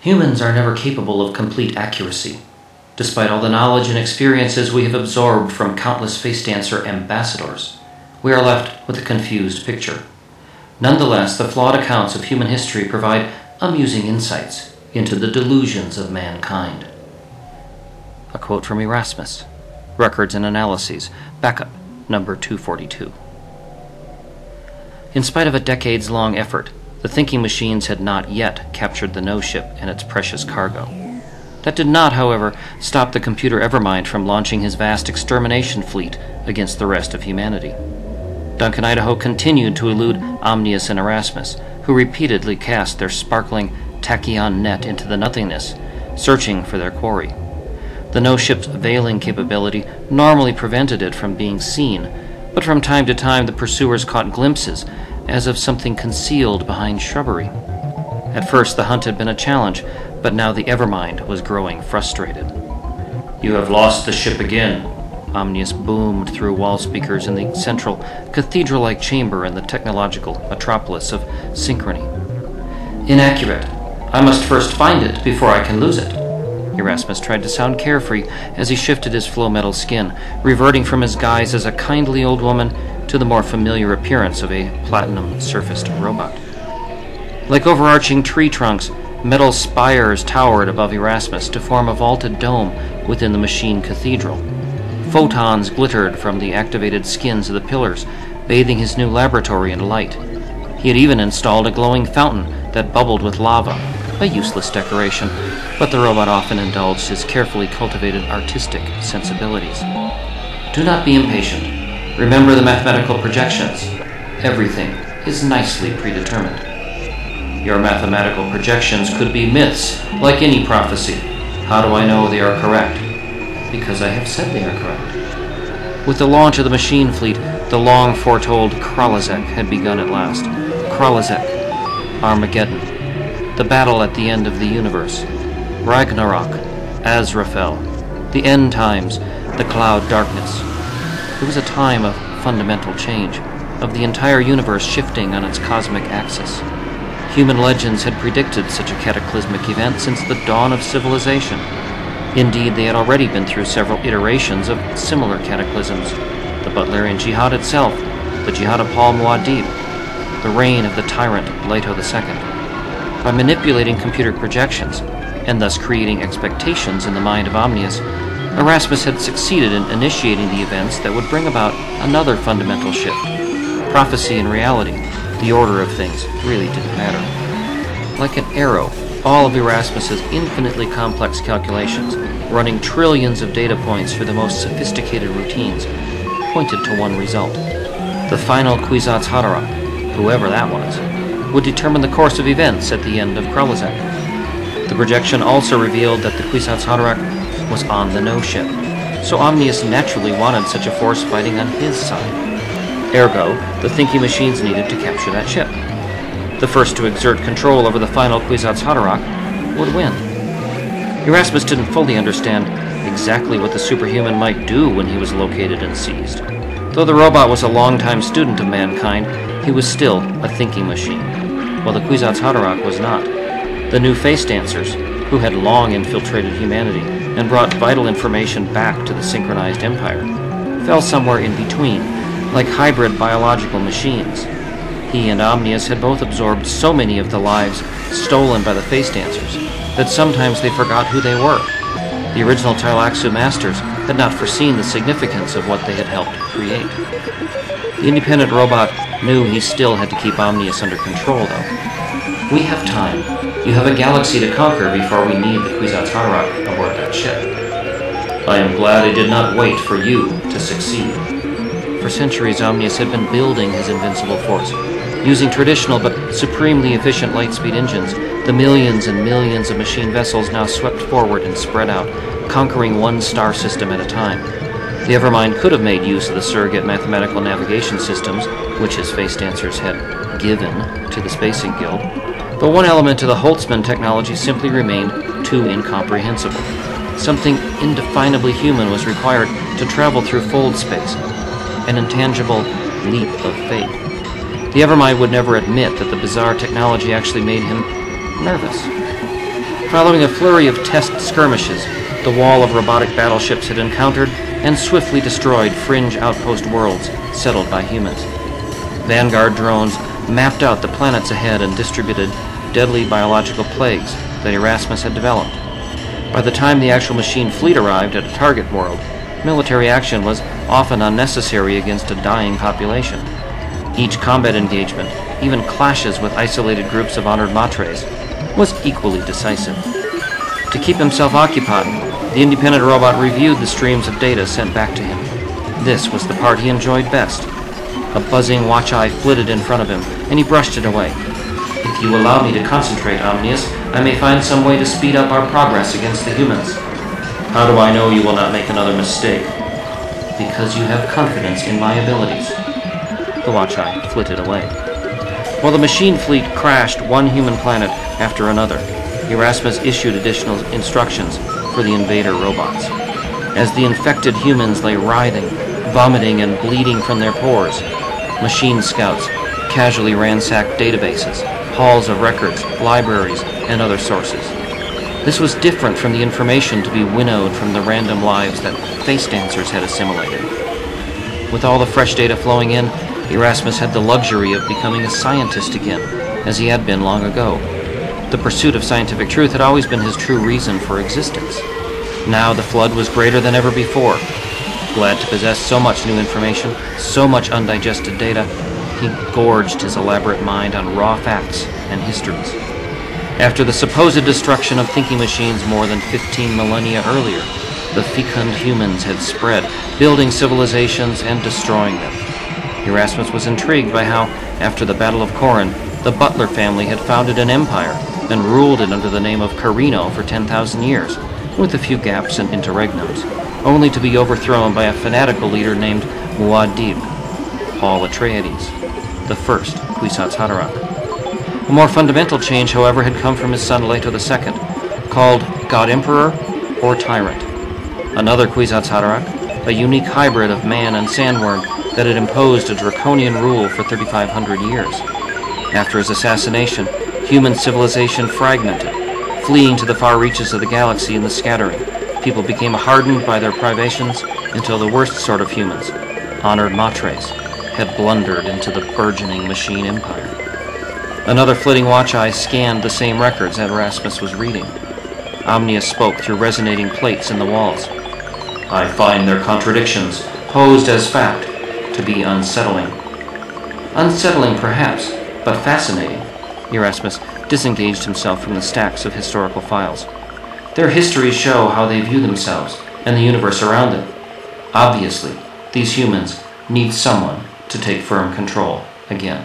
Humans are never capable of complete accuracy. Despite all the knowledge and experiences we have absorbed from countless face dancer ambassadors, we are left with a confused picture. Nonetheless, the flawed accounts of human history provide amusing insights into the delusions of mankind. A quote from Erasmus, Records and Analyses, backup, number 242. In spite of a decades-long effort, the thinking machines had not yet captured the No ship and its precious cargo. That did not, however, stop the computer Evermind from launching his vast extermination fleet against the rest of humanity. Duncan Idaho continued to elude Omnius and Erasmus, who repeatedly cast their sparkling tachyon net into the nothingness, searching for their quarry. The No ship's veiling capability normally prevented it from being seen, but from time to time the pursuers caught glimpses as of something concealed behind shrubbery. At first the hunt had been a challenge, but now the Evermind was growing frustrated. "You have lost the ship again," Omnius boomed through wall speakers in the central, cathedral-like chamber in the technological metropolis of Synchrony. "Inaccurate. I must first find it before I can lose it." Erasmus tried to sound carefree as he shifted his flow metal skin, reverting from his guise as a kindly old woman to the more familiar appearance of a platinum-surfaced robot. Like overarching tree trunks, metal spires towered above Erasmus to form a vaulted dome within the machine cathedral. Photons glittered from the activated skins of the pillars, bathing his new laboratory in light. He had even installed a glowing fountain that bubbled with lava, a useless decoration, but the robot often indulged his carefully cultivated artistic sensibilities. "Do not be impatient. Remember the mathematical projections. Everything is nicely predetermined." "Your mathematical projections could be myths, like any prophecy. How do I know they are correct?" "Because I have said they are correct." With the launch of the machine fleet, the long foretold Kralazek had begun at last. Kralazek, Armageddon, the battle at the end of the universe, Ragnarok, Azraphel, the end times, the cloud darkness. It was a time of fundamental change, of the entire universe shifting on its cosmic axis. Human legends had predicted such a cataclysmic event since the dawn of civilization. Indeed, they had already been through several iterations of similar cataclysms: the Butlerian Jihad itself, the Jihad of Paul Muad'Dib, the reign of the tyrant Leto II. By manipulating computer projections, and thus creating expectations in the mind of Omnius, Erasmus had succeeded in initiating the events that would bring about another fundamental shift. Prophecy and reality, the order of things, really didn't matter. Like an arrow, all of Erasmus's infinitely complex calculations, running trillions of data points for the most sophisticated routines, pointed to one result. The final Kwisatz Haderach, whoever that was, would determine the course of events at the end of Kralazek. The projection also revealed that the Kwisatz Haderach was on the No ship, so Omnius naturally wanted such a force fighting on his side. Ergo, the thinking machines needed to capture that ship. The first to exert control over the final Kwisatz Haderach would win. Erasmus didn't fully understand exactly what the superhuman might do when he was located and seized. Though the robot was a longtime student of mankind, he was still a thinking machine, while the Kwisatz Haderach was not. The new face dancers, who had long infiltrated humanity and brought vital information back to the synchronized empire, fell somewhere in between, like hybrid biological machines. He and Omnius had both absorbed so many of the lives stolen by the face dancers that sometimes they forgot who they were. The original Tleilaxu masters had not foreseen the significance of what they had helped create. The independent robot knew he still had to keep Omnius under control, though. "We have time. You have a galaxy to conquer before we need the Kwisatz Haderach aboard that ship." "I am glad I did not wait for you to succeed." For centuries, Omnius had been building his invincible force. Using traditional but supremely efficient light-speed engines, the millions and millions of machine vessels now swept forward and spread out, conquering one star system at a time. The Evermind could have made use of the surrogate mathematical navigation systems, which his face dancers had given to the Spacing Guild, but one element of the Holtzman technology simply remained too incomprehensible. Something indefinably human was required to travel through fold space, an intangible leap of faith. The Evermind would never admit that the bizarre technology actually made him nervous. Following a flurry of test skirmishes, the wall of robotic battleships had encountered and swiftly destroyed fringe outpost worlds settled by humans. Vanguard drones mapped out the planets ahead and distributed deadly biological plagues that Erasmus had developed. By the time the actual machine fleet arrived at a target world, military action was often unnecessary against a dying population. Each combat engagement, even clashes with isolated groups of honored matres, was equally decisive. To keep himself occupied, the independent robot reviewed the streams of data sent back to him. This was the part he enjoyed best. A buzzing watch-eye flitted in front of him, and he brushed it away. "If you allow me to concentrate, Omnius, I may find some way to speed up our progress against the humans." "How do I know you will not make another mistake?" "Because you have confidence in my abilities." The watch-eye flitted away. While the machine fleet crashed one human planet after another, Erasmus issued additional instructions for the invader robots. As the infected humans lay writhing, vomiting, and bleeding from their pores, machine scouts casually ransacked databases, halls of records, libraries, and other sources. This was different from the information to be winnowed from the random lives that face dancers had assimilated. With all the fresh data flowing in, Erasmus had the luxury of becoming a scientist again, as he had been long ago. The pursuit of scientific truth had always been his true reason for existence. Now the flood was greater than ever before. Glad to possess so much new information, so much undigested data, he gorged his elaborate mind on raw facts and histories. After the supposed destruction of thinking machines more than 15 millennia earlier, the fecund humans had spread, building civilizations and destroying them. Erasmus was intrigued by how, after the Battle of Corin, the Butler family had founded an empire and ruled it under the name of Carino for 10,000 years, with a few gaps and interregnums, only to be overthrown by a fanatical leader named Muad'Dib, Paul Atreides, the first Kwisatz Haderach. A more fundamental change, however, had come from his son Leto II, called God Emperor or Tyrant. Another Kwisatz Haderach, a unique hybrid of man and sandworm that had imposed a draconian rule for 3,500 years. After his assassination, human civilization fragmented. Fleeing to the far reaches of the galaxy in the scattering, people became hardened by their privations until the worst sort of humans, honored matres, had blundered into the burgeoning machine empire. Another flitting watch-eye scanned the same records that Erasmus was reading. Omnius spoke through resonating plates in the walls. "I find their contradictions, posed as fact, to be unsettling." "Unsettling, perhaps, but fascinating." Erasmus disengaged himself from the stacks of historical files. "Their histories show how they view themselves and the universe around them. Obviously, these humans need someone to take firm control again."